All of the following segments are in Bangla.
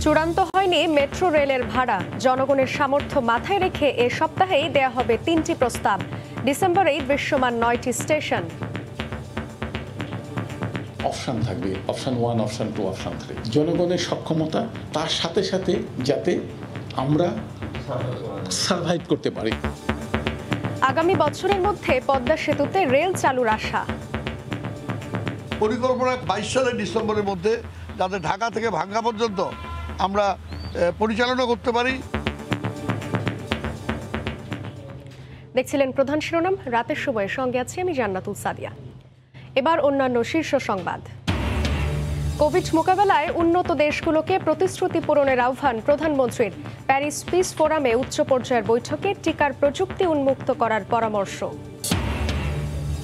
চূড়ান্ত হয়নি মেট্রো রেলের ভাড়া। জনগণের সামর্থ্য মাথায় রেখে এ সপ্তাহেই দেয়া হবে ৩টি প্রস্তাব। ডিসেম্বরেই দৃশ্যমান ৯টি স্টেশন। অপশন থাকবে, অপশন 1, অপশন 2, অপশন 3। জনগণের সক্ষমতা, তার সাথে সাথে যাতে আমরা সার্ভাইভ করতে পারি। আগামী বছরের মধ্যে পদ্মা সেতুতে রেল চালুর আশা। পরিকল্পনা ২২ সালের ডিসেম্বরের মধ্যে যাতে ঢাকা থেকে ভাঙ্গা পর্যন্ত আমরা পরিচালনা করতে পারি। দেখছিলেন প্রধান শিরোনাম, রাতের সময়ের সঙ্গে আছি আমি জান্নাতুল সাদিয়া। এবার অন্যান্য শীর্ষ সংবাদ। কোভিড মোকাবেলায় উন্নত দেশগুলোকে প্রতিশ্রুতি পূরণের আহ্বান প্রধানমন্ত্রীর। প্যারিস পিস ফোরামে উচ্চ পর্যায়ের বৈঠকে টিকার প্রযুক্তি উন্মুক্ত করার পরামর্শ।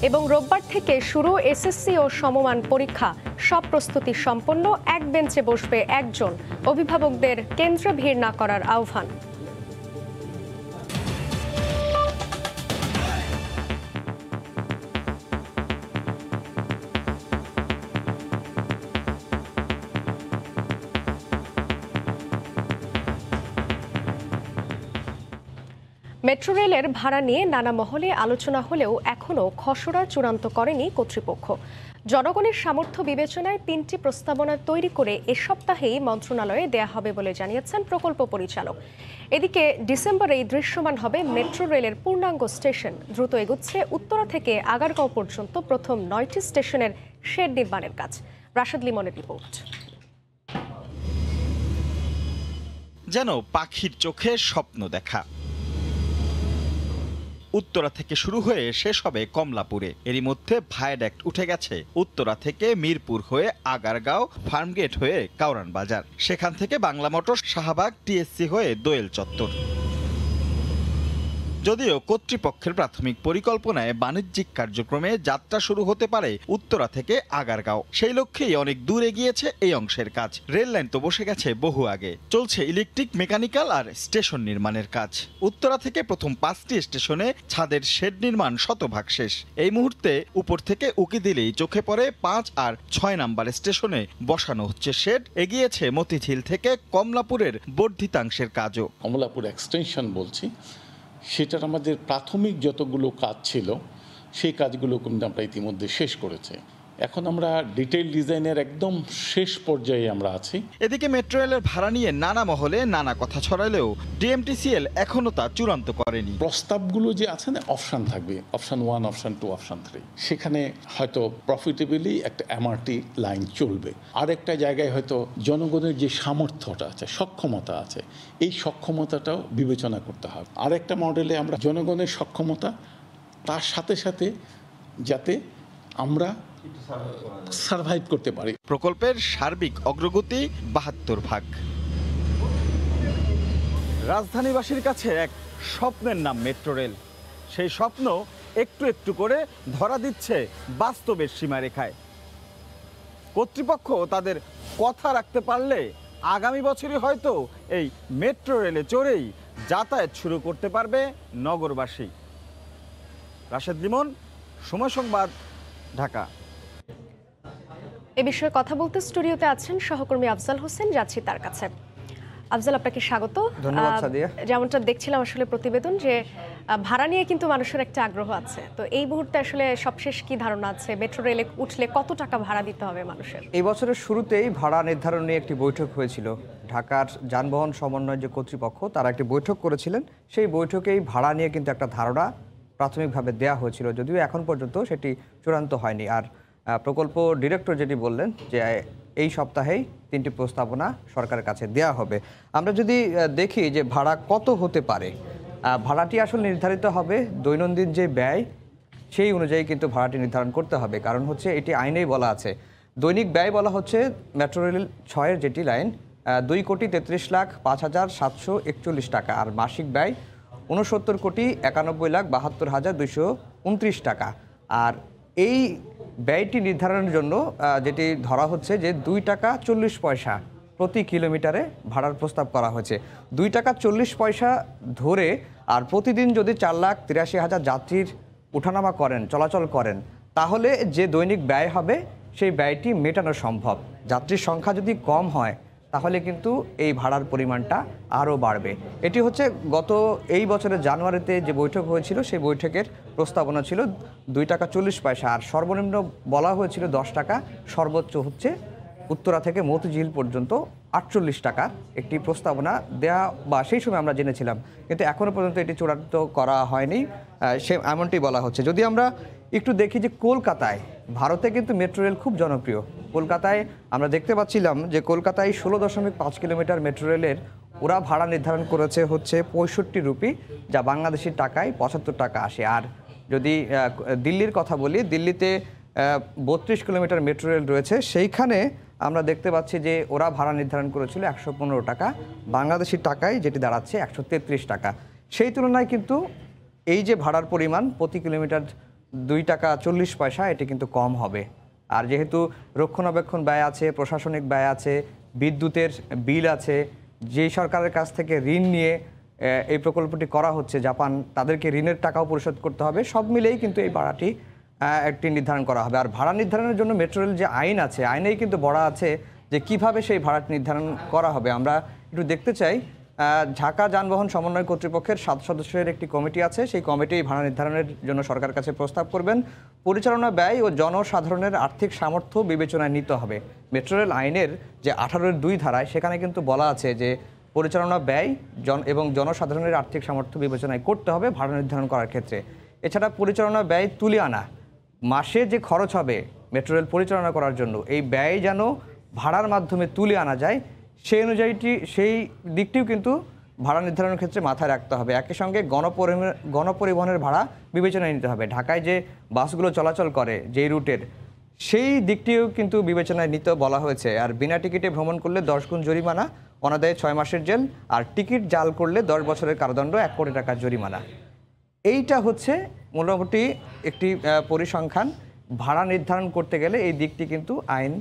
এবং রোববার থেকে শুরু এসএসসি ও সমমান পরীক্ষা। সব প্রস্তুতি সম্পন্ন, এক বেঞ্চে বসবে একজন। অভিভাবকদের কেন্দ্রে ভিড় না করার আহ্বান। মেট্রো রেলের ভাড়া নিয়ে নানা মহলে আলোচনা হলেও এখনও খসড়া চূড়ান্ত করেনি কর্তৃপক্ষ। জনগণের সামর্থ্য বিবেচনায় ৩টি প্রস্তাবনা তৈরি করে এ সপ্তাহেই মন্ত্রণালয়ে দেয়া হবে বলে জানিয়েছেন প্রকল্প পরিচালক। এদিকে ডিসেম্বরেই দৃশ্যমান হবে মেট্রো রেলের পূর্ণাঙ্গ স্টেশন। দ্রুত এগুচ্ছে উত্তরা থেকে আগারগাঁও পর্যন্ত প্রথম ৯টি স্টেশনের শেড নির্মাণের কাজ। রাশেদ লিমনের রিপোর্ট। যেন পাখির চোখে স্বপ্ন দেখা। উত্তরা থেকে শুরু হয়ে শেষ হবে কমলাপুরে। এরই মধ্যে ভায়াডাক্ট উঠে গেছে উত্তরা থেকে মিরপুর হয়ে আগারগাঁও, ফার্মগেট হয়ে কাউরান বাজার, সেখান থেকে বাংলা মোটর, শাহবাগ, টিএসসি হয়ে দোয়েল চত্বর। যদিও কর্তৃপক্ষের প্রাথমিক পরিকল্পনায় বাণিজ্যিক কার্যক্রমে যাত্রা শুরু হতে পারে উত্তরা থেকে আগারগাঁও, সেই লক্ষ্যেই অনেক দূর এগিয়েছে এই অংশের কাজ। রেল লাইন তো বসে গেছে বহু আগে, চলছে ইলেকট্রিক, মেকানিক্যাল আর স্টেশন নির্মাণের কাজ। উত্তরা থেকে প্রথম 5টি স্টেশনে ছাদের শেড নির্মাণ শতভাগ শেষ। এই মুহূর্তে উপর থেকে উকি দিলেই চোখে পড়ে 5 আর 6 নাম্বার স্টেশনে বসানো হচ্ছে শেড। এগিয়েছে মতিঝিল থেকে কমলাপুরের বর্ধিতাংশের কাজও। কমলাপুর এক্সটেনশন বলছি, সেটার আমাদের প্রাথমিক যতগুলো কাজ ছিল সেই কাজগুলো কিন্তু আমরা ইতিমধ্যে শেষ করেছে। এখন আমরা ডিটেইল ডিজাইনের একদম শেষ পর্যায়ে আমরা আছি। এদিকে মেট্রো রেলের ভাড়া নিয়ে নানা মহলে নানা কথা ছড়ালেও ডিএমটিসিএল এখনো তা চূড়ান্ত করেনি। প্রস্তাবগুলো যে আছে না, অপশন থাকবে, অপশন 1, অপশন 2, অপশন 3। সেখানে হয়তো প্রফিটেবলি একটা এমআরটি লাইন চলবে। আর একটা জায়গায় হয়তো জনগণের যে সামর্থ্যটা আছে, সক্ষমতা আছে, এই সক্ষমতাটাও বিবেচনা করতে হবে। আর একটা মডেলে আমরা জনগণের সক্ষমতা, তার সাথে সাথে যাতে আমরা সার্ভাইভ করতে পারি। প্রকল্পের সার্বিক অগ্রগতি ৭২%। রাজধানীবাসীর কাছে এক স্বপ্নের নাম মেট্রো রেল। সেই স্বপ্ন একটু একটু করে ধরা দিচ্ছে বাস্তবের সীমারেখায়। কর্তৃপক্ষ তাদের কথা রাখতে পারলে আগামী বছরই হয়তো এই মেট্রো রেলে চড়েই যাতায়াত শুরু করতে পারবে নগরবাসী। রাশেদ লিমন, সময় সংবাদ, ঢাকা। এ বিষয়ে কথা বলতে স্টুডিওতে আছেন সহকর্মী আফজাল হোসেন, যাচ্ছি তার কাছে। আফজাল, আপনাকে স্বাগত। ধন্যবাদ সাদিয়া। যেমনটা দেখছিলাম আসলে প্রতিবেদন, যে ভাড়া নিয়ে কিন্তু মানুষের একটা আগ্রহ আছে। তো এই মুহূর্তে আসলে সবশেষ কি ধারণা আছে? মেট্রো রেলে উঠলে কত টাকা ভাড়া দিতে হবে মানুষের? এই বছরের শুরুতেই ভাড়া নির্ধারণ নিয়ে একটি বৈঠক হয়েছিল। ঢাকার যানবাহন সমন্বয় যে কর্তৃপক্ষ, তারা একটি বৈঠক করেছিলেন। সেই বৈঠকেই ভাড়া নিয়ে কিন্তু একটা ধারণা প্রাথমিকভাবে দেয়া হয়েছিল, যদিও এখন পর্যন্ত সেটি চূড়ান্ত হয়নি। আর প্রকল্প ডিরেক্টর যেটি বললেন যে এই সপ্তাহেই 3টি প্রস্তাবনা সরকারের কাছে দেয়া হবে। আমরা যদি দেখি যে ভাড়া কত হতে পারে, ভাড়াটি আসলে নির্ধারিত হবে দৈনন্দিন যে ব্যয়, সেই অনুযায়ী কিন্তু ভাড়াটি নির্ধারণ করতে হবে। কারণ হচ্ছে এটি আইনেই বলা আছে। দৈনিক ব্যয় বলা হচ্ছে মেট্রো রেল 6-এর যেটি লাইন, 2,33,05,741 টাকা। আর মাসিক ব্যয় 69,91,72,229 টাকা। আর এই ব্যয়টি নির্ধারণের জন্য যেটি ধরা হচ্ছে যে 2 টাকা 40 পয়সা প্রতি কিলোমিটারে ভাড়ার প্রস্তাব করা হয়েছে। 2 টাকা 40 পয়সা ধরে, আর প্রতিদিন যদি 4,83,000 যাত্রীর উঠানামা করেন, চলাচল করেন, তাহলে যে দৈনিক ব্যয় হবে সেই ব্যয়টি মেটানো সম্ভব। যাত্রীর সংখ্যা যদি কম হয় তাহলে কিন্তু এই ভাড়ার পরিমাণটা আরও বাড়বে। এটি হচ্ছে গত এই বছরের জানুয়ারিতে যে বৈঠক হয়েছিল সেই বৈঠকের প্রস্তাবনা ছিল 2 টাকা 40 পয়সা, আর সর্বনিম্ন বলা হয়েছিল 10 টাকা, সর্বোচ্চ হচ্ছে উত্তরা থেকে মতিঝিল পর্যন্ত 48 টাকা একটি প্রস্তাবনা দেয়া বা সেই সময় আমরা জেনেছিলাম, কিন্তু এখনও পর্যন্ত এটি চূড়ান্ত করা হয়নি, সে এমনটি বলা হচ্ছে। যদি আমরা একটু দেখি যে কলকাতায়, ভারতে কিন্তু মেট্রো রেল খুব জনপ্রিয়। কলকাতায় আমরা দেখতে পাচ্ছিলাম যে কলকাতায় 16.5 কিলোমিটার মেট্রো রেলের ওরা ভাড়া নির্ধারণ করেছে হচ্ছে 65 রুপি, যা বাংলাদেশি টাকায় 75 টাকা আসে। আর যদি দিল্লির কথা বলি, দিল্লিতে 32 কিলোমিটার মেট্রো রেল রয়েছে, সেইখানে আমরা দেখতে পাচ্ছি যে ওরা ভাড়া নির্ধারণ করেছিল 115 টাকা, বাংলাদেশি টাকায় যেটি দাঁড়াচ্ছে 133 টাকা। সেই তুলনায় কিন্তু এই যে ভাড়ার পরিমাণ প্রতি কিলোমিটার 2 টাকা 40 পয়সা, এটি কিন্তু কম হবে। আর যেহেতু রক্ষণাবেক্ষণ ব্যয় আছে, প্রশাসনিক ব্যয় আছে, বিদ্যুতের বিল আছে, যেই সরকারের কাছ থেকে ঋণ নিয়ে এই প্রকল্পটি করা হচ্ছে, জাপান, তাদেরকে ঋণের টাকাও পরিশোধ করতে হবে, সব মিলেই কিন্তু এই ভাড়াটি একটি নির্ধারণ করা হবে। আর ভাড়া নির্ধারণের জন্য মেট্রো রেল যে আইন আছে, আইনেই কিন্তু বলা আছে যে কিভাবে সেই ভাড়াটি নির্ধারণ করা হবে। আমরা একটু দেখতে চাই, ঢাকা যানবাহন সমন্বয় কর্তৃপক্ষের 7 সদস্যের একটি কমিটি আছে, সেই কমিটি ভাড়া নির্ধারণের জন্য সরকারের কাছে প্রস্তাব করবেন। পরিচালনা ব্যয় ও জনসাধারণের আর্থিক সামর্থ্য বিবেচনায় নিতে হবে। মেট্রো রেল আইনের যে 18-2 ধারায় সেখানে কিন্তু বলা আছে যে পরিচালনা ব্যয় এবং জনসাধারণের আর্থিক সামর্থ্য বিবেচনায় করতে হবে ভাড়া নির্ধারণ করার ক্ষেত্রে। এছাড়া পরিচালনা ব্যয় তুলে আনা, মাসে যে খরচ হবে মেট্রো রেল পরিচালনা করার জন্য, এই ব্যয় যেন ভাড়ার মাধ্যমে তুলে আনা যায়, সেই দিকটিও কিন্তু ভাড়া নির্ধারণের ক্ষেত্রে মাথায় রাখতে হবে। একই সঙ্গে গণপরিবহনের ভাড়া বিবেচনায় নিতে হবে। ঢাকায় যে বাসগুলো চলাচল করে যেই রুটের, সেই দিকটিও কিন্তু বিবেচনায় নিতে বলা হয়েছে। আর বিনা টিকিটে ভ্রমণ করলে 10 গুণ জরিমানা, অনাদায়ে 6 মাসের জেল, আর টিকিট জাল করলে 10 বছরের কারাদণ্ড, 1 কোটি টাকা জরিমানা। এইটা হচ্ছে মোটামুটি একটি পরিসংখ্যান। ভাড়া নির্ধারণ করতে গেলে এই দিকটি কিন্তু আইন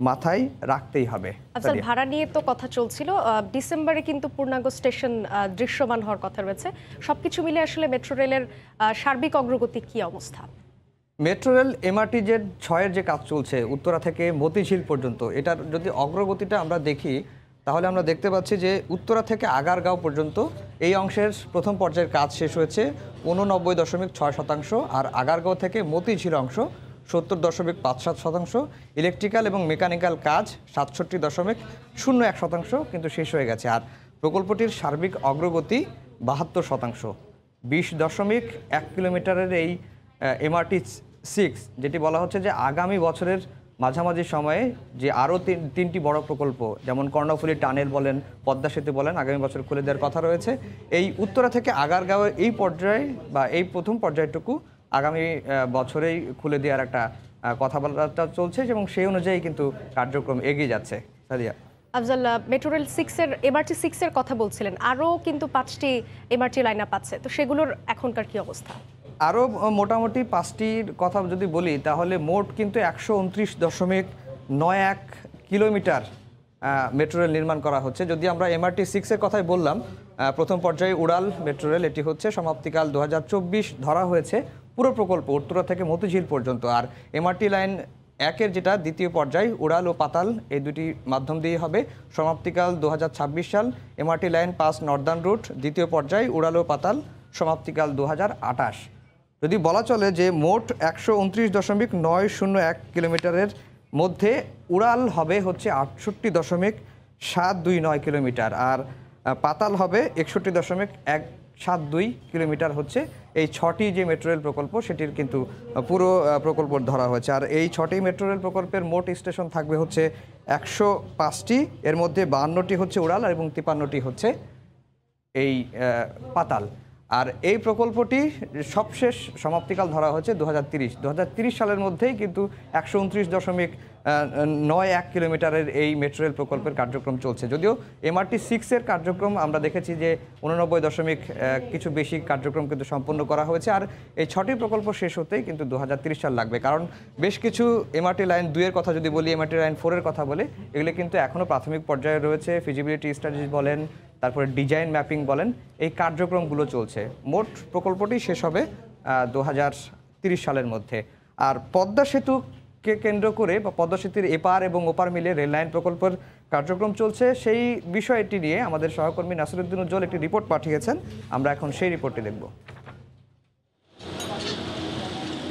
মাথায় রাখতেই হবে। আফজাল, ভাড়া নিয়ে তো কথা চলছিল, ডিসেম্বরে কিন্তু পূর্ণাঙ্গ স্টেশন দৃশ্যমান হওয়ার কথা রয়েছে। সবকিছু মিলে আসলে মেট্রো রেলের সার্বিক অগ্রগতি কি অবস্থা? মেট্রো রেল MRTZ 6-এর যে কাজ চলছে উত্তরা থেকে মতিঝিল পর্যন্ত, এটার যদি অগ্রগতিটা আমরা দেখি তাহলে আমরা দেখতে পাচ্ছি যে উত্তরা থেকে আগারগাঁও পর্যন্ত এই অংশের প্রথম পর্যায়ের কাজ শেষ হয়েছে 89.6%, আর আগারগাঁও থেকে মতিঝিল অংশ 70.57%, ইলেকট্রিক্যাল এবং মেকানিক্যাল কাজ 67.01% কিন্তু শেষ হয়ে গেছে। আর প্রকল্পটির সার্বিক অগ্রগতি 72%। 20.1 কিলোমিটারের এই MRT6, যেটি বলা হচ্ছে যে আগামী বছরের মাঝামাঝি সময়ে যে আরও তিনটি বড় প্রকল্প, যেমন কর্ণফুলী টানেল বলেন, পদ্মা সেতু বলেন, আগামী বছর খুলে দেওয়ার কথা রয়েছে। এই উত্তরা থেকে আগারগাঁওয়ের এই পর্যায়ে বা এই প্রথম পর্যায়টুকু আগামী বছরেই খুলে দেওয়ার একটা কথাবার্তা চলছে এবং সেই অনুযায়ী কিন্তু কার্যক্রম এগিয়ে যাচ্ছে। সাদিয়া। আফজাল, মেট্রো রেল 6-এর MRT6-এর কথা বলছিলেন, আরও কিন্তু 5টি MRT লাইন আপ আছে, তো সেগুলোর এখনকার কি অবস্থা? আরও মোটামুটি 5টির কথা যদি বলি তাহলে মোট কিন্তু 129.91 কিলোমিটার মেট্রো রেল নির্মাণ করা হচ্ছে। যদি আমরা MRT6-এর কথাই বললাম, প্রথম পর্যায়ে উড়াল মেট্রো রেল, এটি হচ্ছে সমাপ্তিকাল 2024 ধরা হয়েছে পুরো প্রকল্প উত্তরা থেকে মতিঝিল পর্যন্ত। আর MRT লাইন 1-এর যেটা দ্বিতীয় পর্যায় উড়াল ও পাতাল, এই দুটি মাধ্যম দিয়ে হবে, সমাপ্তিকাল 2026 সাল। MRT লাইন 5 নর্দার্ন রুট দ্বিতীয় পর্যায় উড়াল ও পাতাল, সমাপ্তিকাল 2028। যদি বলা চলে যে মোট 129.901 কিলোমিটারের মধ্যে উড়াল হবে হচ্ছে 68.729 কিলোমিটার, আর পাতাল হবে 61.172 কিলোমিটার। হচ্ছে এই 6টি যে মেট্রো রেল প্রকল্প সেটির কিন্তু পুরো প্রকল্প ধরা হয়েছে। আর এই 6টি মেট্রো রেল প্রকল্পের মোট স্টেশন থাকবে হচ্ছে 105টি, এর মধ্যে 52টি হচ্ছে উড়াল এবং 53টি হচ্ছে এই পাতাল। আর এই প্রকল্পটি সবশেষ সমাপ্তিকাল ধরা হয়েছে 2030 সালের মধ্যেই কিন্তু 129.91 কিলোমিটারের এই মেট্রো রেল প্রকল্পের কার্যক্রম চলছে। যদিও MRT6-এর কার্যক্রম আমরা দেখেছি যে 89 কিছু বেশি কার্যক্রম কিন্তু সম্পন্ন করা হয়েছে। আর এই 6টি প্রকল্প শেষ হতেই কিন্তু 2030 সাল লাগবে, কারণ বেশ কিছু MRT লাইন 2-এর কথা যদি বলি, MRT লাইন 4-এর কথা বলে, এগুলো কিন্তু এখনও প্রাথমিক পর্যায়ে রয়েছে। ফিজিবিলিটি স্টাডিজ বলেন, তারপরে ডিজাইন ম্যাপিং বলেন, এই কার্যক্রমগুলো চলছে। মোট প্রকল্পটি শেষ হবে 2030 সালের মধ্যে। আর পদ্মা সেতুকে কেন্দ্র করে বা পদ্মা সেতুর এপার এবং ওপার মিলে রেল লাইন প্রকল্পের কার্যক্রম চলছে সেই বিষয়টি নিয়ে আমাদের সহকর্মী নাসিরউদ্দিন উজ্জ্বল একটি রিপোর্ট পাঠিয়েছেন, আমরা এখন সেই রিপোর্টটি দেখব।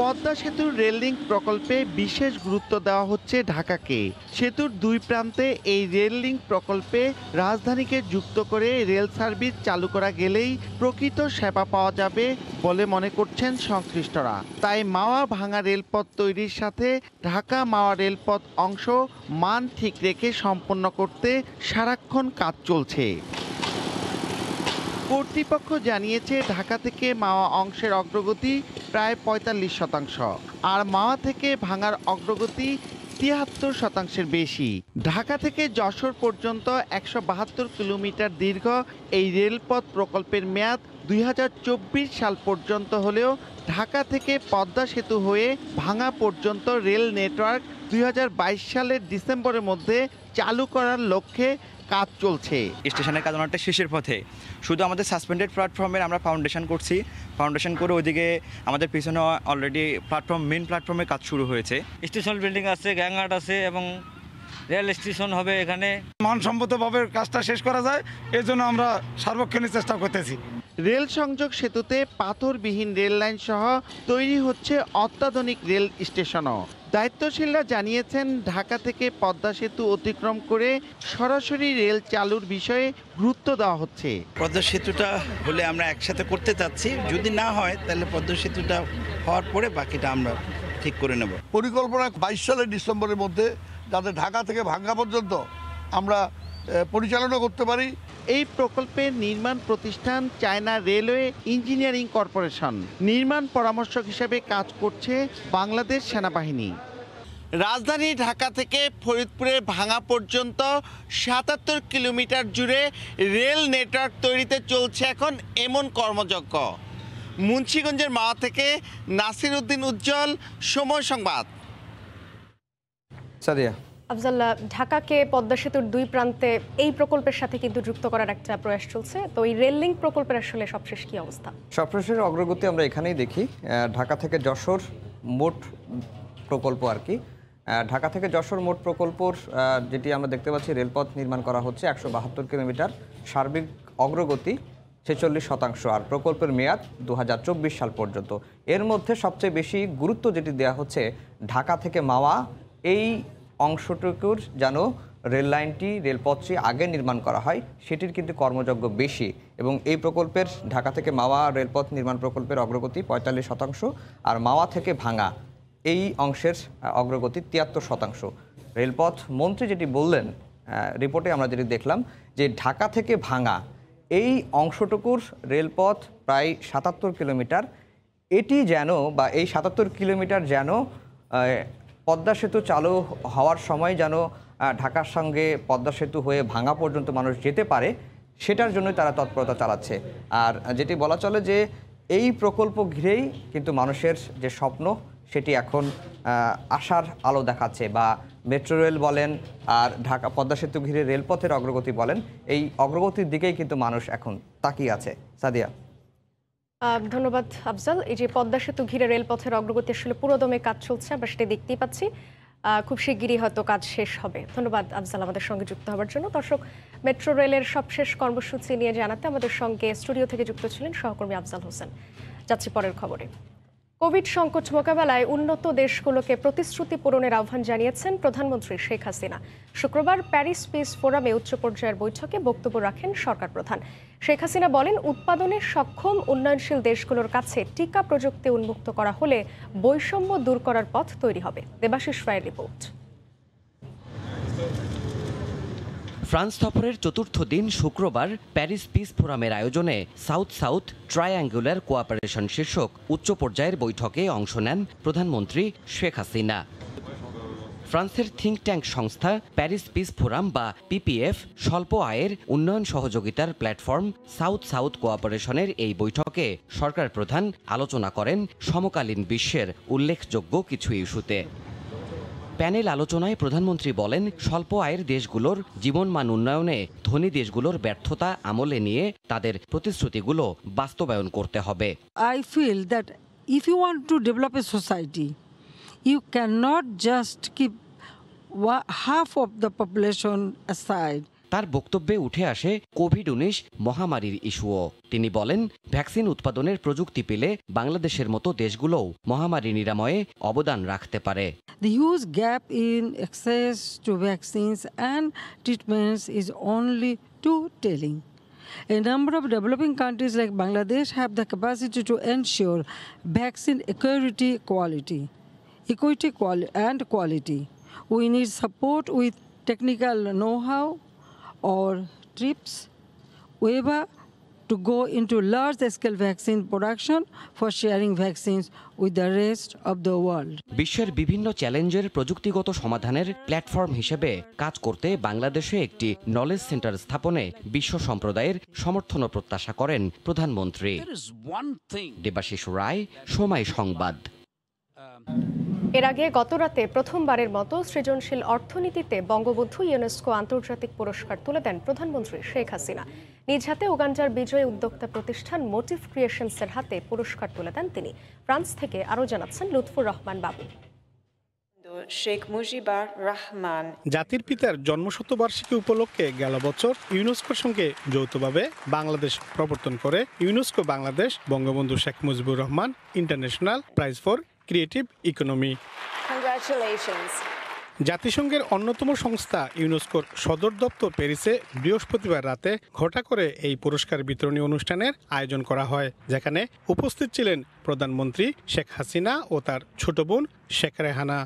পদ্মা সেতুর রেল লিঙ্ক প্রকল্পে বিশেষ গুরুত্ব দেওয়া হচ্ছে ঢাকাকে। সেতুর দুই প্রান্তে এই রেল লিঙ্ক প্রকল্পে রাজধানীকে যুক্ত করে রেল সার্ভিস চালু করা গেলেই প্রকৃত সেবা পাওয়া যাবে বলে মনে করছেন সংশ্লিষ্টরা। তাই মাওয়া ভাঙা রেলপথ তৈরির সাথে ঢাকা মাওয়া রেলপথ অংশ মান ঠিক রেখে সম্পন্ন করতে সারাক্ষণ কাজ চলছে। কর্তৃপক্ষ জানিয়েছে ঢাকা থেকে মাওয়া অংশের অগ্রগতি প্রায় ৪৫%, আর মাওয়া থেকে ভাঙার অগ্রগতি ৭৩%-এর বেশি। ঢাকা থেকে যশোর পর্যন্ত ১৭২ কিলোমিটার দীর্ঘ এই রেলপথ প্রকল্পের মেয়াদ ২০২৪ সাল পর্যন্ত হলেও ঢাকা থেকে পদ্মা সেতু হয়ে ভাঙা পর্যন্ত রেল নেটওয়ার্ক ২০২২ সালের ডিসেম্বরের মধ্যে চালু করার লক্ষ্যে কাজ চলছে। স্টেশনের কাজ অনেকটা শেষের পথে, শুধু আমাদের সাসপেন্ডেড প্ল্যাটফর্মের আমরা ফাউন্ডেশন করছি। ফাউন্ডেশন করে ওইদিকে আমাদের পিছনে অলরেডি মেন প্ল্যাটফর্মের কাজ শুরু হয়েছে। স্টেশন বিল্ডিং আছে, গ্যাংঘাট আছে এবং রেল স্টেশন হবে এখানে। মানসম্মতভাবে কাজটা শেষ করা যায়, এই জন্য আমরা সার্বক্ষণিক চেষ্টা করতেছি। রেল সংযোগ সেতুতে পাথরবিহীন রেল লাইন সহ তৈরি হচ্ছে অত্যাধুনিক রেল স্টেশনও। দায়িত্বশীলরা জানিয়েছেন ঢাকা থেকে পদ্মা সেতু অতিক্রম করে সরাসরি রেল চালুর বিষয়ে গুরুত্ব দেওয়া হচ্ছে। পদ্মা সেতুটা হলে আমরা একসাথে করতে চাচ্ছি, যদি না হয় তাহলে পদ্মা সেতুটা হওয়ার পরে বাকিটা আমরা ঠিক করে নেব। পরিকল্পনা ২২ সালের ডিসেম্বরের মধ্যে যাতে ঢাকা থেকে ভাঙ্গা পর্যন্ত আমরা পরিচালনা করতে পারি। এই প্রকল্পের নির্মাণ প্রতিষ্ঠান চায়না রেলওয়ে ইঞ্জিনিয়ারিং কর্পোরেশন। নির্মাণ পরামর্শক হিসেবে কাজ করছে বাংলাদেশ সেনাবাহিনী। রাজধানী ঢাকা থেকে ফরিদপুরের ভাঙা পর্যন্ত ৭৭ কিলোমিটার জুড়ে রেল নেটওয়ার্ক তৈরিতে চলছে এখন এমন কর্মযজ্ঞ। মুন্সিগঞ্জের মাওয়া থেকে নাসিরউদ্দিন উজ্জ্বল, সময় সংবাদ। সাদিয়া। আফজাল্লাহ, ঢাকাকে পদ্মা সেতুর দুই প্রান্তে এই প্রকল্পের সাথে কিন্তু যুক্ত করার একটা প্রয়াস চলছে, তো এই রেল লিঙ্ক প্রকল্পের আসলে সবশেষ কি অবস্থা? সবশেষের অগ্রগতি আমরা এখানেই দেখি। ঢাকা থেকে যশোর মোট প্রকল্প আর কি, ঢাকা থেকে যশোর মোট প্রকল্পর যেটি আমরা দেখতে পাচ্ছি রেলপথ নির্মাণ করা হচ্ছে ১৭২ কিলোমিটার, সার্বিক অগ্রগতি ৪৬%, আর প্রকল্পের মেয়াদ ২০২৪ সাল পর্যন্ত। এর মধ্যে সবচেয়ে বেশি গুরুত্ব যেটি দেওয়া হচ্ছে ঢাকা থেকে মাওয়া এই অংশটুকুর যেন রেল লাইনটি রেলপথটি আগে নির্মাণ করা হয় সেটির কিন্তু কর্মযজ্ঞ বেশি, এবং এই প্রকল্পের ঢাকা থেকে মাওয়া রেলপথ নির্মাণ প্রকল্পের অগ্রগতি ৪৫%, আর মাওয়া থেকে ভাঙা এই অংশের অগ্রগতি ৭৩%। রেলপথ মন্ত্রী যেটি বললেন, রিপোর্টে আমরা যেটি দেখলাম যে ঢাকা থেকে ভাঙা এই অংশটুকুর রেলপথ প্রায় ৭৭ কিলোমিটার, এটি যেন বা এই ৭৭ কিলোমিটার যেন পদ্মা সেতু চালু হওয়ার সময় যেন ঢাকার সঙ্গে পদ্মা সেতু হয়ে ভাঙা পর্যন্ত মানুষ যেতে পারে, সেটার জন্যই তারা তৎপরতা চালাচ্ছে। আর যেটি বলা চলে যে এই প্রকল্প ঘিরেই কিন্তু মানুষের যে স্বপ্ন সেটি এখন আশার আলো দেখাচ্ছে, বা মেট্রো রেল বলেন আর ঢাকা পদ্মা সেতু ঘিরে রেলপথের অগ্রগতি বলেন, এই অগ্রগতির দিকেই কিন্তু মানুষ এখন তাকিয়ে আছে। সাদিয়া। ধন্যবাদ আফজাল। এই যে পদ্মা সেতু ঘিরে রেলপথের অগ্রগতি আসলে পুরোদমে কাজ চলছে, আমরা সেটা দেখতেই পাচ্ছি, খুব শিগগিরই হয়তো কাজ শেষ হবে। ধন্যবাদ আফজাল আমাদের সঙ্গে যুক্ত হওয়ার জন্য। দর্শক, মেট্রো রেলের সবশেষ কর্মসূচি নিয়ে জানাতে আমাদের সঙ্গে স্টুডিও থেকে যুক্ত ছিলেন সহকর্মী আফজাল হোসেন। যাচ্ছি পরের খবরে। কোভিড সংকট মোকাবেলায় উন্নত দেশগুলোকে প্রতিশ্রুতি পূরণের আহ্বান জানিয়েছেন প্রধানমন্ত্রী শেখ হাসিনা। শুক্রবার প্যারিস পিস ফোরামে উচ্চ পর্যায়ের বৈঠকে বক্তব্য রাখেন সরকার প্রধান। শেখ হাসিনা বলেন, উৎপাদনে সক্ষম উন্নয়নশীল দেশগুলোর কাছে টিকা প্রযুক্তি উন্মুক্ত করা হলে বৈষম্য দূর করার পথ তৈরি হবে। দেবাশিস রায়ের রিপোর্ট। ফ্রান্স সফরের চতুর্থ দিন শুক্রবার প্যারিস পিস ফোরামের আয়োজনে সাউথ সাউথ ট্রায়াঙ্গুলার কোঅপারেশন শীর্ষক উচ্চ পর্যায়ের বৈঠকে অংশ নেন প্রধানমন্ত্রী শেখ হাসিনা। ফ্রান্সের থিঙ্ক ট্যাঙ্ক সংস্থা প্যারিস পিস ফোরাম বা পিপিএফ স্বল্প আয়ের উন্নয়ন সহযোগিতার প্ল্যাটফর্ম সাউথ সাউথ কোঅপারেশনের এই বৈঠকে সরকার প্রধান আলোচনা করেন সমকালীন বিশ্বের উল্লেখযোগ্য কিছু ইস্যুতে। প্যানেল আলোচনায় প্রধানমন্ত্রী বলেন, স্বল্প আয়ের দেশগুলোর জীবনমান উন্নয়নে ধনী দেশগুলোর ব্যর্থতা আমলে নিয়ে তাদের প্রতিশ্রুতিগুলো বাস্তবায়ন করতে হবে। I feel that if you want to develop a society, you cannot just keep half of the population aside. তার বক্তব্যে উঠে আসে কোভিড-19 মহামারীর ইস্যুও। তিনি বলেন, ভ্যাকসিন উৎপাদনের প্রযুক্তি পেলে বাংলাদেশের মতো দেশগুলোও মহামারী নিরাময়ে অবদান রাখতে পারে। The huge gap in access to vaccines and treatments is only too telling. A number of developing countries like Bangladesh have the capacity to ensure vaccine equity and quality. We need support with technical know-how or trips waiver to go into large-scale vaccine production for sharing vaccines with the rest of the world. বিশ্বের বিভিন্ন চ্যালেঞ্জের প্রযুক্তিগত সমাধানের প্ল্যাটফর্ম হিসেবে কাজ করতে বাংলাদেশে একটি নলেজ সেন্টার স্থাপনে বিশ্ব সম্প্রদায়ের সমর্থন প্রত্যাশা করেন প্রধানমন্ত্রী। দেবাশিস রায়, সময় সংবাদ। এর আগে গতরাতে প্রথমবারের মতো সৃজনশীল অর্থনীতিতে বঙ্গবন্ধু ইউনেস্কো আন্তর্জাতিক পুরস্কার তুলে দেন প্রধানমন্ত্রী শেখ হাসিনা। নিজ হাতে উগান্ডার বিজয়ী উদ্যোক্তা প্রতিষ্ঠান মোটিভ ক্রিয়েশনসের হাতে পুরস্কার তুলে দেন তিনি। ফ্রান্স থেকে আরও জানাচ্ছেন লুৎফুর রহমান বাবু। শেখ মুজিবুর রহমান। জাতির পিতার জন্মশতবার্ষিকী উপলক্ষে গেল বছর ইউনেস্কোর সঙ্গে যৌথভাবে বাংলাদেশ প্রবর্তন করে UNESCO Bangladesh Bangabandhu Sheikh Mujibur Rahman international prize for creative economy. জাতিসংঘের অন্যতম সংস্থা ইউনেস্কোর সদর দপ্তর প্যারিসে বৃহস্পতিবার রাতে ঘটা করে এই পুরস্কার বিতরণী অনুষ্ঠানের আয়োজন করা হয়, যেখানে উপস্থিত ছিলেন প্রধানমন্ত্রী শেখ হাসিনা ও তার ছোট বোন শেখ রেহানা।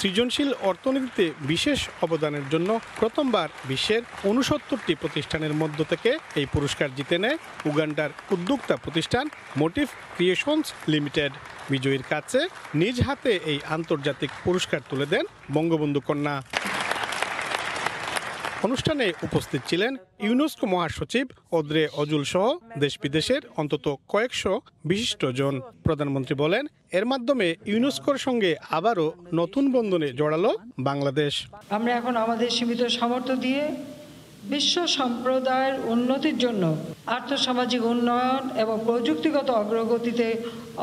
সৃজনশীল অর্থনীতিতে বিশেষ অবদানের জন্য প্রথমবার বিশ্বের ৬৯টি প্রতিষ্ঠানের মধ্য থেকে এই পুরস্কার জিতে নেয় উগান্ডার উদ্যোক্তা প্রতিষ্ঠান মোটিভ ক্রিয়েশনস লিমিটেড। বিজয়ীর কাছে নিজ হাতে এই আন্তর্জাতিক পুরস্কার তুলে দেন বঙ্গবন্ধু কন্যা। অনুষ্ঠানে উপস্থিত ছিলেন ইউনেস্কো মহাসচিব অদ্রে অজুল সহ দেশ বিদেশের অন্তত কয়েকশো বিশিষ্টজন। প্রধানমন্ত্রী বলেন, এর মাধ্যমে ইউনেস্কোর সঙ্গে আবারও নতুন বন্ধনে জড়ালো বাংলাদেশ। আমরা এখন আমাদের সীমিত সামর্থ্য দিয়ে বিশ্ব সম্প্রদায়ের উন্নতির জন্য আর্থসামাজিক উন্নয়ন এবং প্রযুক্তিগত অগ্রগতিতে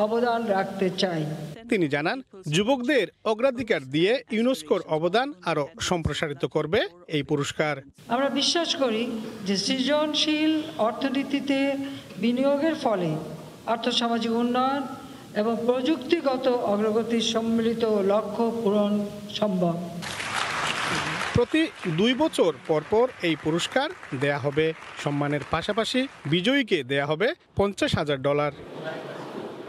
অবদান রাখতে চাই। তিনি জানান, যুবকদের অগ্রাধিকার দিয়ে ইউনেস্কোর অবদান আরও সম্প্রসারিত করবে এই পুরস্কার। আমরা বিশ্বাস করি যে সৃজনশীল অর্থনীতিতে বিনিয়োগের ফলে আর্থসামাজিক উন্নয়ন এবং প্রযুক্তিগত অগ্রগতির সম্মিলিত লক্ষ্য পূরণ সম্ভব। প্রতি ২ বছর পরপর এই পুরস্কার দেয়া হবে। সম্মানের পাশাপাশি বিজয়ীকে দেয়া হবে $৫০,০০০।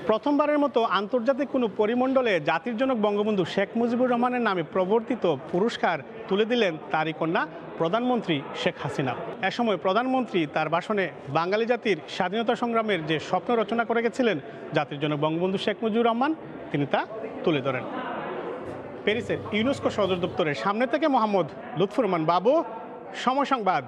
প্রথমবারের মতো আন্তর্জাতিক কোনো পরিমণ্ডলে জাতির জনক বঙ্গবন্ধু শেখ মুজিবুর রহমানের নামে প্রবর্তিত পুরস্কার তুলে দিলেন তারই কন্যা প্রধানমন্ত্রী শেখ হাসিনা। এ সময় প্রধানমন্ত্রী তার ভাষণে বাঙালি জাতির স্বাধীনতা সংগ্রামের যে স্বপ্ন রচনা করে গেছিলেন জাতির জনক বঙ্গবন্ধু শেখ মুজিবুর রহমান, তিনি তা তুলে ধরেন। প্যারিসের ইউনেস্কো সদর দপ্তরের সামনে থেকে মোহাম্মদ লুৎফুর রহমান বাবু, সময় সংবাদ।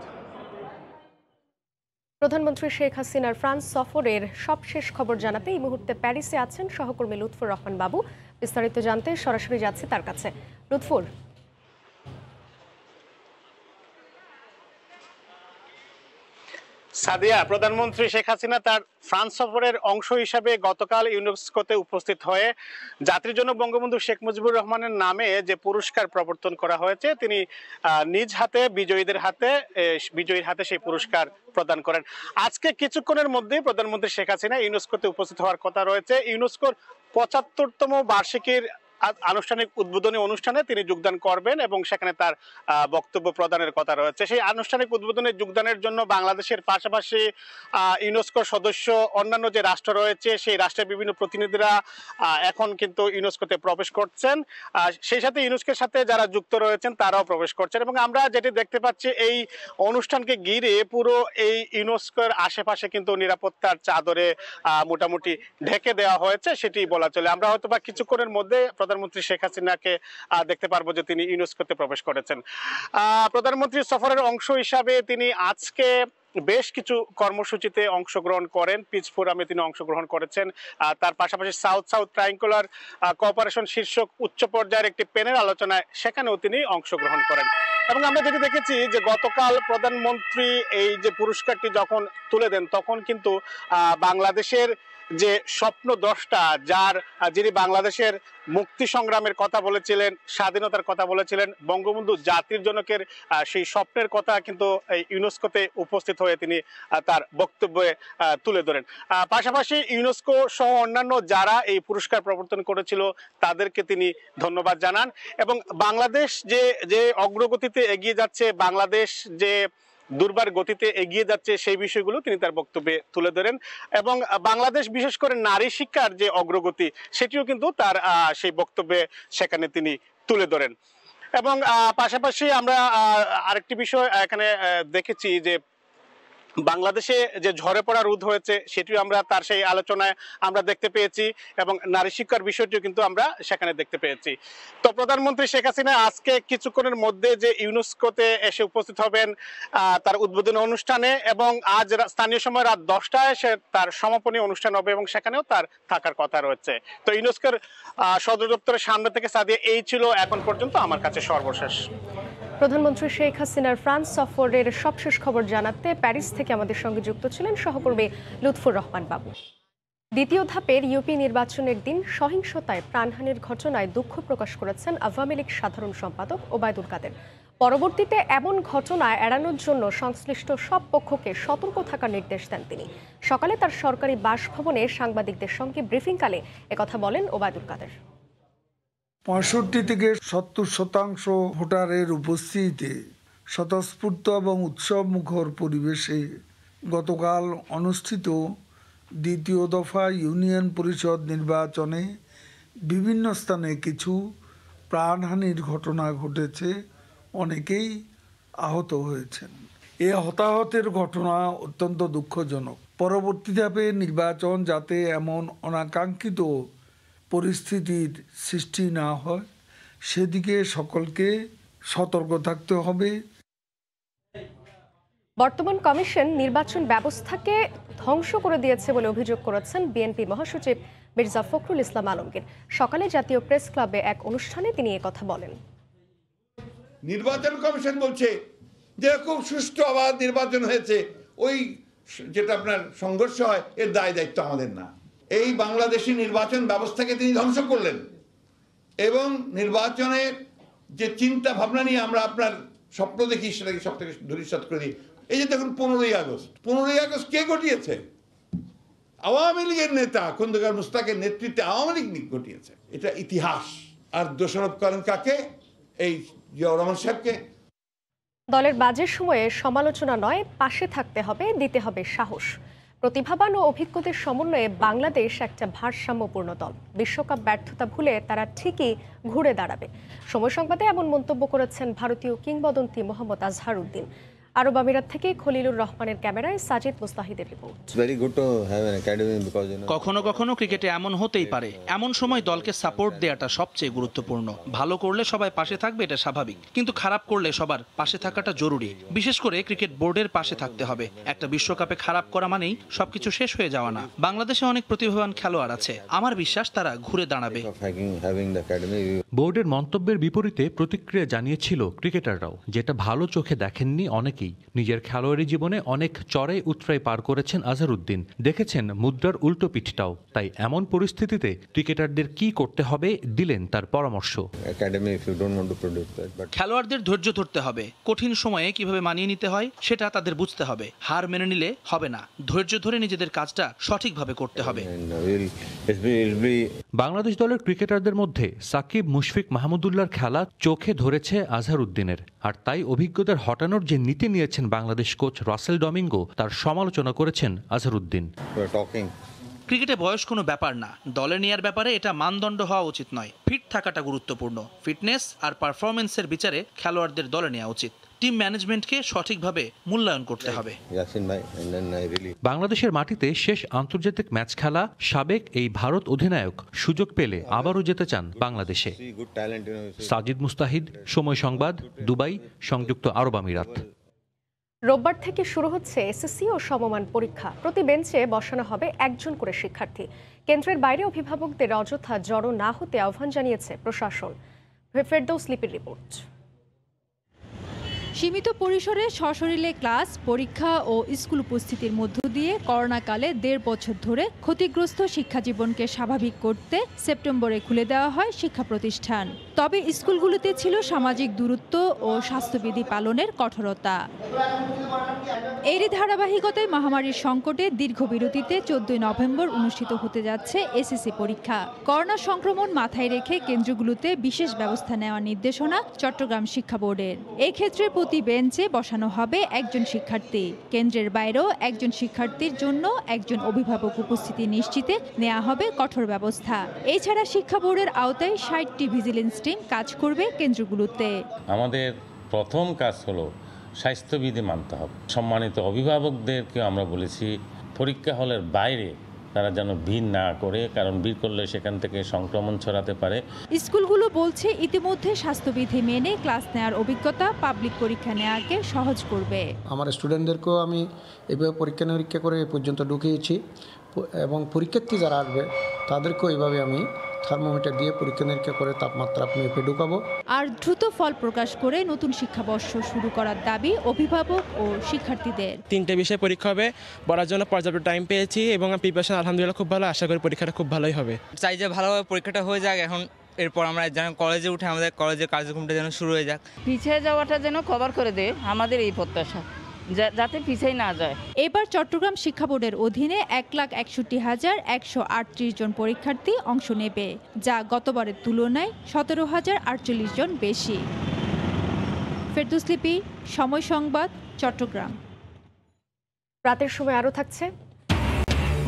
প্রধানমন্ত্রী শেখ হাসিনার ফ্রান্স সফরের সবশেষ খবর জানাতে এই মুহূর্তে প্যারিসে আছেন সহকর্মী লুৎফুর রহমান বাবু। বিস্তারিত জানতে সরাসরি যাচ্ছি তার কাছে। লুৎফুর, সাদিয়া, প্রধানমন্ত্রী শেখ হাসিনা তার ফ্রান্স সফরের অংশ হিসাবে গতকাল ইউনেস্কোতে উপস্থিত হয়ে জাতির জনক বঙ্গবন্ধু শেখ মুজিবুর রহমানের নামে যে পুরস্কার প্রবর্তন করা হয়েছে, তিনি নিজ হাতে বিজয়ীর হাতে সেই পুরস্কার প্রদান করেন। আজকে কিছুক্ষণের মধ্যেই প্রধানমন্ত্রী শেখ হাসিনা ইউনেস্কোতে উপস্থিত হওয়ার কথা রয়েছে। ইউনেস্কোর ৭৫তম বার্ষিকীর আনুষ্ঠানিক উদ্বোধনী অনুষ্ঠানে তিনি যোগদান করবেন এবং সেখানে তার বক্তব্য প্রদানের কথা রয়েছে। সেই আনুষ্ঠানিক উদ্বোধনে যোগদানের জন্য বাংলাদেশের পাশাপাশি ইউনেস্কোর সদস্য অন্যান্য যে রাষ্ট্র রয়েছে, সেই রাষ্ট্রের বিভিন্ন প্রতিনিধিরা এখন কিন্তু ইউনেস্কোতে প্রবেশ করছেন। সেই সাথে ইউনেস্কোর সাথে যারা যুক্ত রয়েছেন তারাও প্রবেশ করছেন এবং আমরা যেটি দেখতে পাচ্ছি, এই অনুষ্ঠানকে ঘিরে পুরো এই ইউনেস্কোর আশেপাশে কিন্তু নিরাপত্তার চাদরে মোটামুটি ঢেকে দেওয়া হয়েছে, সেটি বলা চলে। আমরা হয়তো বা কিছুক্ষণের মধ্যে প্রধানমন্ত্রী শেখ হাসিনাকে দেখতে পারবো যে তিনি ইউনেস্কোতে প্রবেশ করেছেন। প্রধানমন্ত্রীর সফরের অংশ হিসাবে তিনি আজকে বেশ কিছু কর্মসূচিতে অংশগ্রহণ করেন। পিচ ফোরামে তিনি অংশগ্রহণ করেছেন। তার পাশাপাশি সাউথ সাউথ ট্রায়াঙ্গুলার কোঅপারেশন শীর্ষক উচ্চ পর্যায়ের একটি প্যানেল আলোচনায় সেখানেও তিনি অংশগ্রহণ করেন। এবং আমরা যেটি দেখেছি যে গতকাল প্রধানমন্ত্রী এই যে পুরস্কারটি যখন তুলে দেন, তখন কিন্তু বাংলাদেশের যে স্বপ্নদ্রষ্টা যিনি বাংলাদেশের মুক্তি সংগ্রামের কথা বলেছিলেন, স্বাধীনতার কথা বলেছিলেন, বঙ্গবন্ধু জাতির জনকের সেই স্বপ্নের কথা কিন্তু ইউনেস্কোতে উপস্থিত হয়ে তিনি তার বক্তব্যে তুলে ধরেন। পাশাপাশি ইউনেস্কো সহ অন্যান্য যারা এই পুরস্কার প্রবর্তন করেছিল তাদেরকে তিনি ধন্যবাদ জানান এবং বাংলাদেশ যে অগ্রগতিতে এগিয়ে যাচ্ছে, বাংলাদেশ যে দুর্বার গতিতে এগিয়ে যাচ্ছে সেই বিষয়গুলো তিনি তার বক্তব্যে তুলে ধরেন এবং বাংলাদেশ বিশেষ করে নারী শিক্ষার যে অগ্রগতি সেটিও কিন্তু তার সেই বক্তব্যে সেখানে তিনি তুলে ধরেন। এবং পাশাপাশি আমরা আরেকটি বিষয় এখানে দেখেছি যে বাংলাদেশে যে ঝরে পড়া রোদ হয়েছে সেটিও আমরা তার সেই আলোচনায় আমরা দেখতে পেয়েছি এবং নারী শিক্ষার বিষয়টিও কিন্তু আমরা সেখানে দেখতে পেয়েছি। তো প্রধানমন্ত্রী শেখ হাসিনা আজকে কিছুক্ষণের মধ্যে যে ইউনেস্কোতে এসে উপস্থিত হবেন তার উদ্বোধনী অনুষ্ঠানে এবং আজ স্থানীয় সময় রাত 10টায় তার সমাপনী অনুষ্ঠান হবে এবং সেখানেও তার থাকার কথা রয়েছে। তো ইউনেস্কোর সদর দপ্তরের সামনে থেকে সাদিয়া এই ছিল এখন পর্যন্ত আমার কাছে সর্বশেষ। প্রধানমন্ত্রী শেখ হাসিনার ফ্রান্স সফরের সবশেষ খবর জানাতে প্যারিস থেকে আমাদের সঙ্গে যুক্ত ছিলেন সহকর্মী লুৎফুর রহমান বাবু। দ্বিতীয় ধাপের ইউপি নির্বাচনের দিন সহিংসতায় প্রাণহানির ঘটনায় দুঃখ প্রকাশ করেছেন আওয়ামী লীগ সাধারণ সম্পাদক ওবায়দুল কাদের। পরবর্তীতে এমন ঘটনা এড়ানোর জন্য সংশ্লিষ্ট সব পক্ষকে সতর্ক থাকার নির্দেশ দেন তিনি। সকালে তার সরকারি বাসভবনে সাংবাদিকদের সঙ্গে ব্রিফিংকালে একথা বলেন ওবায়দুল কাদের। 65 থেকে 70% ভোটারের উপস্থিতিতে স্বতঃস্ফূর্ত এবং উৎসব মুখর পরিবেশে গতকাল অনুষ্ঠিত দ্বিতীয় দফা ইউনিয়ন পরিষদ নির্বাচনে বিভিন্ন স্থানে কিছু প্রাণহানির ঘটনা ঘটেছে, অনেকেই আহত হয়েছেন। এ হতাহতের ঘটনা অত্যন্ত দুঃখজনক। পরবর্তী ধাপে নির্বাচন যাতে এমন অনাকাঙ্ক্ষিত পরিস্থিতির সৃষ্টি না হয় সেদিকে সকলকে সতর্ক থাকতে হবে। বর্তমান কমিশন নির্বাচন ব্যবস্থাকে ধ্বংস করে দিয়েছে বলে অভিযোগ করেছেন বিএনপি মহাসচিব মির্জা ফখরুল ইসলাম আলমগীর। সকালে জাতীয় প্রেস ক্লাবে এক অনুষ্ঠানে তিনি একথা বলেন। নির্বাচন কমিশন বলছে যে খুব সুষ্ঠু অবাধ নির্বাচন হয়েছে, ওই যেটা আপনার সংঘর্ষ হয় এর দায় দায়িত্ব আমাদের না। এই বাংলাদেশি নির্বাচন ব্যবস্থাকে তিনি ধ্বংস করলেন এবং নির্বাচনের যে চিন্তা ভাবনা নিয়ে আমরা আপনার স্বপ্ন দেখি সেটাকে সব থেকে ধূলিসাৎ করে দিই। এই যে দেখুন 15ই আগস্ট কে ঘটিয়েছে? আওয়ামী লীগের নেতা খন্দকার মুস্তাকের নেতৃত্বে আওয়ামী লীগ ঘটিয়েছে। এটা ইতিহাস। আর দোষারোপ করেন কাকে? এই জিয়াউর রহমান সাহেবকে। দলের বাজের সময়ে সমালোচনা নয়, পাশে থাকতে হবে, দিতে হবে সাহস। প্রতিভাবান ও অভিজ্ঞদের সমন্বয়ে বাংলাদেশ একটা ভারসাম্যপূর্ণ দল। বিশ্বকাপ ব্যর্থতা ভুলে তারা ঠিকই ঘুরে দাঁড়াবে। সময় সংবাদে এমন মন্তব্য করেছেন ভারতীয় কিংবদন্তি মোহাম্মদ আজহারউদ্দিন। আরব আমিরাত থেকে খলিলুর রহমানের ক্যামেরায় সাজিদ মুস্তাহিদের রিপোর্ট। কখনো কখনো ক্রিকেটে এমন হতেই পারে, এমন সময় দলকে সাপোর্ট দেওয়াটা সবচেয়ে গুরুত্বপূর্ণ। ভালো করলে সবাই পাশে থাকবে, এটা স্বাভাবিক, কিন্তু খারাপ করলে সবার পাশে থাকাটা জরুরি। বিশেষ করে ক্রিকেট বোর্ডের পাশে থাকতে হবে। একটা বিশ্বকাপে খারাপ করা মানেই সবকিছু শেষ হয়ে যাওয়া না। বাংলাদেশে অনেক প্রতিভাবান খেলোয়াড় আছে, আমার বিশ্বাস তারা ঘুরে দাঁড়াবে। বোর্ডের মন্তব্যের বিপরীতে প্রতিক্রিয়া জানিয়েছিল ক্রিকেটাররাও, যেটা ভালো চোখে দেখেননি অনেকেই। নিজের খেলোয়াড়ি জীবনে অনেক চড়াই উতরাই পার করেছেন আজহারউদ্দিন, দেখেছেন মুদ্রার উল্টো পিঠটাও। তাই এমন পরিস্থিতিতে ক্রিকেটারদের কি করতে হবে দিলেন তার পরামর্শ। খেলোয়াড়দের ধৈর্য ধরতে হবে, কঠিন সময়ে কিভাবে মানিয়ে নিতে হয় সেটা তাদের বুঝতে হবে। হার মেনে নিলে হবে না, ধৈর্য ধরে নিজেদের কাজটা সঠিকভাবে করতে হবে। বাংলাদেশ দলের ক্রিকেটারদের মধ্যে সাকিব, মুশফিক, মাহমুদুল্লাহর খেলা চোখে ধরেছে আজহারউদ্দিনের। আর তাই অভিজ্ঞতার হটানোর যে নীতি নিয়েছেন বাংলাদেশ কোচ রাসেল ডমিঙ্গো, তার সমালোচনা করেছেন আজহারউদ্দিন। ক্রিকেটে বয়স কোনো ব্যাপার না, দলে নেয়ার ব্যাপারে এটা মানদণ্ড হওয়া উচিত নয়। ফিট থাকাটা গুরুত্বপূর্ণ। ফিটনেস আর পারফরমেন্সের বিচারে খেলোয়াড়দের দলে নেওয়া উচিত। টিম ম্যানেজমেন্টকে সঠিকভাবে মূল্যায়ন করতে হবে। বাংলাদেশের মাটিতে শেষ আন্তর্জাতিক ম্যাচ খেলা সাবেক এই ভারত অধিনায়ক সুযোগ পেলে আবারও যেতে চান বাংলাদেশে। সাজিদ মুস্তাহিদ, সময় সংবাদ, দুবাই, সংযুক্ত আরব আমিরাত। রোববার থেকে শুরু হচ্ছে এসএসসি ও সমমান পরীক্ষা। প্রতি বেঞ্চে বসানো হবে একজন করে শিক্ষার্থী। কেন্দ্রের বাইরে অভিভাবকদের অযথা জড়ো না হতে আহ্বান জানিয়েছে প্রশাসন। ফেরদৌস লিপির রিপোর্ট। সীমিত পরিসরে সশরীরে ক্লাস, পরীক্ষা ও স্কুল উপস্থিতির মধ্য দিয়ে করোনাকালে 1.5 বছর ধরে ক্ষতিগ্রস্ত শিক্ষাজীবনকে স্বাভাবিক করতে সেপ্টেম্বরে খুলে দেওয়া হয় শিক্ষা প্রতিষ্ঠান। তবে স্কুলগুলোতে ছিল সামাজিক দূরত্ব ও স্বাস্থ্যবিধি পালনের কঠোরতা। এরই ধারাবাহিকতায় মহামারীর সংকটে দীর্ঘ বিরতিতে 14 নভেম্বর অনুষ্ঠিত হতে যাচ্ছে এসএসসি পরীক্ষা। করোনা সংক্রমণ মাথায় রেখে কেন্দ্রগুলোতে বিশেষ ব্যবস্থা নেওয়ার নির্দেশনা চট্টগ্রাম শিক্ষা বোর্ডের। এক্ষেত্রে প্রতি বেঞ্চে বসানো হবে একজন শিক্ষার্থী। কেন্দ্রের বাইরেও একজন শিক্ষার্থীর জন্য একজন অভিভাবক উপস্থিতি নিশ্চিতে নেওয়া হবে কঠোর ব্যবস্থা। এছাড়া শিক্ষা বোর্ডের আওতায় 60টি ভিজিলেন্স টিম কাজ করবে কেন্দ্রগুলোতে। আমাদের প্রথম কাজ হলো স্বাস্থ্যবিধি মানতে হবে। সম্মানিত অভিভাবকদেরকে আমরা বলেছি পরীক্ষা হলের বাইরে তারা যেন ভিড় না করে, কারণ ভিড় করলে সেখান থেকে সংক্রমণ ছড়াতে পারে। স্কুলগুলো বলছে ইতিমধ্যে স্বাস্থ্যবিধি মেনে ক্লাস নেওয়ার অভিজ্ঞতা পাবলিক পরীক্ষা নেওয়াকে সহজ করবে। আমার স্টুডেন্টদেরকেও আমি এভাবে পরীক্ষা নিরীক্ষা করে এ পর্যন্ত ঢুকিয়েছি এবং পরীক্ষার্থী যারা আসবে তাদেরকেও এইভাবে আমি থার্মোমিটার দিয়ে পরীক্ষা নিরীক্ষা করে তাপমাত্রা মেপে ঢুকাবো। আর দ্রুত ফল প্রকাশ করে নতুন শিক্ষাবর্ষ শুরু করার দাবি অভিভাবক ও শিক্ষার্থীদের। 3টে বিষয়ে পরীক্ষা হবে, পড়ার জন্য পর্যাপ্ত টাইম পেয়েছি এবং প্রিপারেশন আলহামদুলিল্লাহ খুব ভালো। আশা করি পরীক্ষাটা খুব ভালোই হবে। চাই যে ভালোভাবে পরীক্ষাটা হয়ে যাক। এখন এরপর আমরা যেন কলেজে উঠে আমাদের কলেজের কার্যক্রমটা যেন শুরু হয়ে যাক। পিছিয়ে যাওয়াটা যেন কভার করে দেয় আমাদের এই প্রত্যাশা, যাতে পিছিয়ে না যায়। এবার চট্টগ্রাম শিক্ষা বোর্ডের অধীনে 1,61,138 জন পরীক্ষার্থী অংশ নেবে, যা গতবারের তুলনায় 17,048 জন বেশি। ফেরদৌস লিপি, সময় সংবাদ, চট্টগ্রাম। রাতের সময় আরও থাকছে।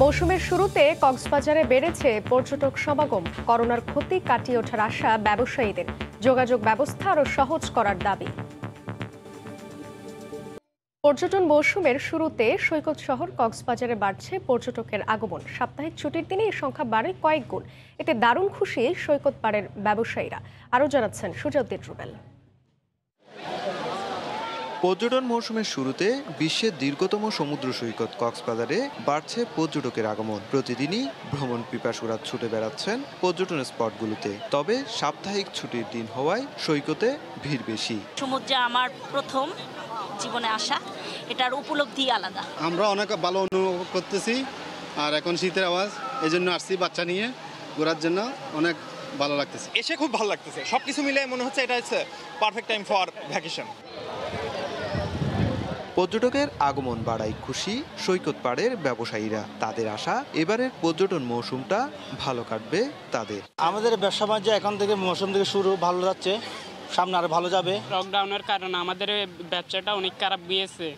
মৌসুমের শুরুতে কক্সবাজারে বেড়েছে পর্যটক সমাগম। করোনার ক্ষতি কাটিয়ে ওঠার আশা ব্যবসায়ীদের। যোগাযোগ ব্যবস্থা আরও সহজ করার দাবি। পর্যটন মৌসুমের শুরুতে সৈকত শহর কক্সবাজারে বাড়ছে পর্যটকের আগমন। সাপ্তাহিক ছুটির দিনে এই সংখ্যা বাড়ে কয়েক গুণ। এতে দারুণ খুশি সৈকত পাড়ের ব্যবসায়ীরা। আরও জানাচ্ছেন সুজাউদ্দিন রুবেল। পর্যটন মৌসুমের শুরুতে বিশ্বের দীর্ঘতম সমুদ্র সৈকত কক্সবাজারে বাড়ছে পর্যটকের আগমন। প্রতিদিনই ভ্রমণ পিপাসুরা ছুটে বেড়াচ্ছেন পর্যটন স্পটগুলোতে। তবে সাপ্তাহিক ছুটির দিন হওয়ায় সৈকতে ভিড় বেশি। সমুদ্রে আমার প্রথম জীবনে আসা, এটার উপলব্ধি আলাদা। আমরা অনেক ভালো অনুভব করতেছি। আর এখন শীতের আওয়াজ, এই জন্য আসছি বাচ্চা নিয়ে ঘোরার জন্য। অনেক ভালো লাগতেছে, এসে খুব ভালো লাগতেছে। সবকিছু মিলে মনে হচ্ছে এটা হচ্ছে পারফেক্ট টাইম ফর ভ্যাকেশন। পর্যটকের আগমন বাড়ায় খুশি সৈকত পাড়ের ব্যবসায়ীরা। তাদের আশা এবারের পর্যটন মৌসুমটা ভালো কাটবে তাদের। আমাদের ব্যবসা বাণিজ্য এখন থেকে মৌসুম থেকে শুরু ভালো যাচ্ছে, সামনে আরো ভালো যাবে। লকডাউনের কারণে আমাদের ব্যবসাটা অনেক খারাপ গিয়েছে,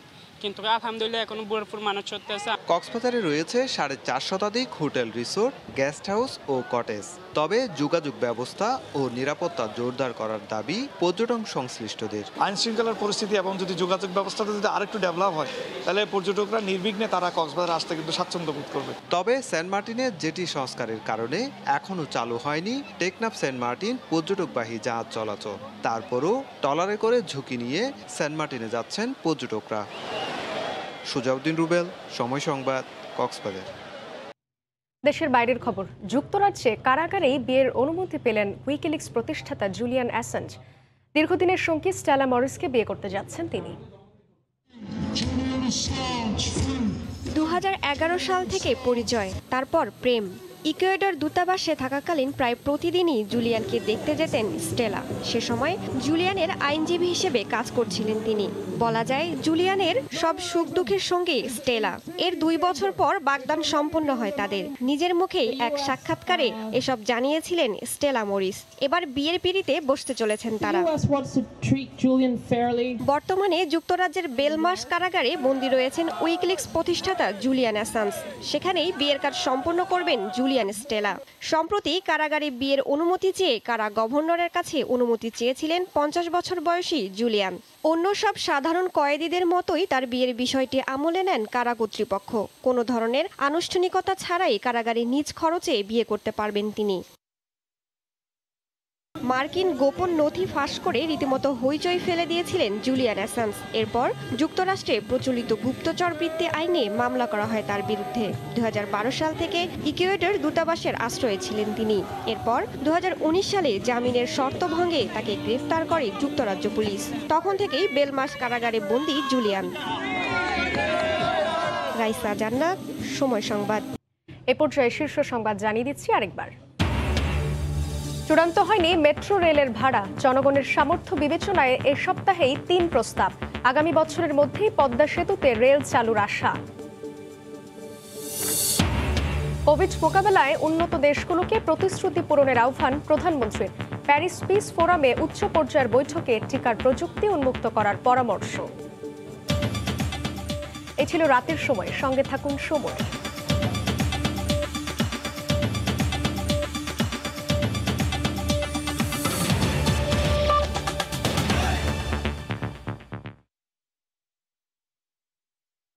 কিন্তু আলহামদুলিল্লাহ এখনো ভরপুর মানুষ চলতেছে। কক্সবাজারে রয়েছে 4.5 শতাধিক হোটেল, রিসোর্ট, গেস্ট হাউস ও কটেজ। তবে যোগাযোগ ব্যবস্থা ও নিরাপত্তা জোরদার করার দাবি পর্যটন সংশ্লিষ্টদের। আইন শৃঙ্খলার পরিস্থিতি এবং যদি যোগাযোগ ব্যবস্থাটা যদি আরেকটু ডেভেলপ হয়, তাহলে পর্যটকরা নির্বিঘ্নে তারা কক্সবাজার আসতে কিন্তু স্বাচ্ছন্দ্য বোধ করবে। তবে সেন্ট মার্টিনের জেটি সংস্কারের কারণে এখনো চালু হয়নি টেকনাফ সেন্ট মার্টিন পর্যটকবাহী জাহাজ চলাচল। তারপরও ট্রলারে করে ঝুঁকি নিয়ে সেন্ট মার্টিনে যাচ্ছেন পর্যটকরা। সুজাউদ্দিন রুবেল, সময় সংবাদ, কক্সবাজার। দেশের বাইরের খবর। যুক্তরাজ্যে কারাগারেই বিয়ের অনুমতি পেলেন উইকিলিক্স প্রতিষ্ঠাতা জুলিয়ান অ্যাসাঞ্জ। দীর্ঘদিনের সঙ্গী স্টেলা মরিসকে বিয়ে করতে যাচ্ছেন তিনি। 2011 সাল থেকে পরিচয়, তারপর প্রেম। ইকুয়েডর দূতাবাসে থাকাকালীন প্রায় প্রতিদিনই জুলিয়ানকে দেখতে যেতেন স্টেলা। সে সময় জুলিয়ানের আইনজীবী হিসেবে কাজ করছিলেন তিনি। বলা যায় জুলিয়ানের সব সুখ দুঃখের সঙ্গে স্টেলা। এর 2 বছর পর বাগদান সম্পন্ন হয় তাদের। নিজের মুখেই এক সাক্ষাৎকারে এসব জানিয়েছিলেন স্টেলা মরিস। এবার বিয়ের পিঁড়িতে বসতে চলেছেন তারা। বর্তমানে যুক্তরাজ্যের বেলমার্শ কারাগারে বন্দী রয়েছেন উইকিলিক্স প্রতিষ্ঠাতা জুলিয়ান অ্যাসাঞ্জ। সেখানেই বিয়ের কাজ সম্পন্ন করবেন জুলিয়ান স্টেলা। সম্প্রতি কারাগারে বিয়ের অনুমতি চেয়ে কারা গভর্নরের কাছে অনুমতি চেয়েছিলেন 50 বছর বয়সী জুলিয়ান। অন্য সব সাধারণ কয়েদিদের মতোই তার বিয়ের বিষয়টি আমলে নেন কারা কর্তৃপক্ষ। কোনো ধরনের আনুষ্ঠানিকতা ছাড়াই কারাগারে নিজ খরচে বিয়ে করতে পারবেন তিনি। মার্কিন গোপন নথি ফাঁস করে রীতিমতো হইচই ফেলে দিয়েছিলেন জুলিয়ান অ্যাসাঞ্জ। এরপর যুক্তরাষ্ট্রে প্রচলিত গুপ্তচর বৃত্তি আইনে মামলা করা হয় তার বিরুদ্ধে। 2012 সাল থেকে ইকুয়েডর দূতাবাসের আশ্রয়ে ছিলেন তিনি। এরপর 2019 সালে জামিনের শর্ত ভঙ্গে তাকে গ্রেফতার করে যুক্তরাজ্য পুলিশ। তখন থেকেই বেলমার্শ কারাগারে বন্দী জুলিয়ান। রাইসা জান্নাত, সময় সংবাদ। এ পর্যায়ে শীর্ষ সংবাদ জানিয়ে দিচ্ছি আরেকবার। চূড়ান্ত হয়নি মেট্রো রেলের ভাড়া। জনগণের সামর্থ্য বিবেচনায় এ সপ্তাহেই 3 প্রস্তাব। আগামী বছরের মধ্যেই পদ্মা সেতুতে রেল চালুর আশা। কোভিড মোকাবেলায় উন্নত দেশগুলোকে প্রতিশ্রুতি পূরণের আহ্বান প্রধানমন্ত্রীর। প্যারিস পিস ফোরামে উচ্চ পর্যায়ের বৈঠকে টিকার প্রযুক্তি উন্মুক্ত করার পরামর্শ। এ ছিল রাতের সময়। সঙ্গে থাকুন সময়।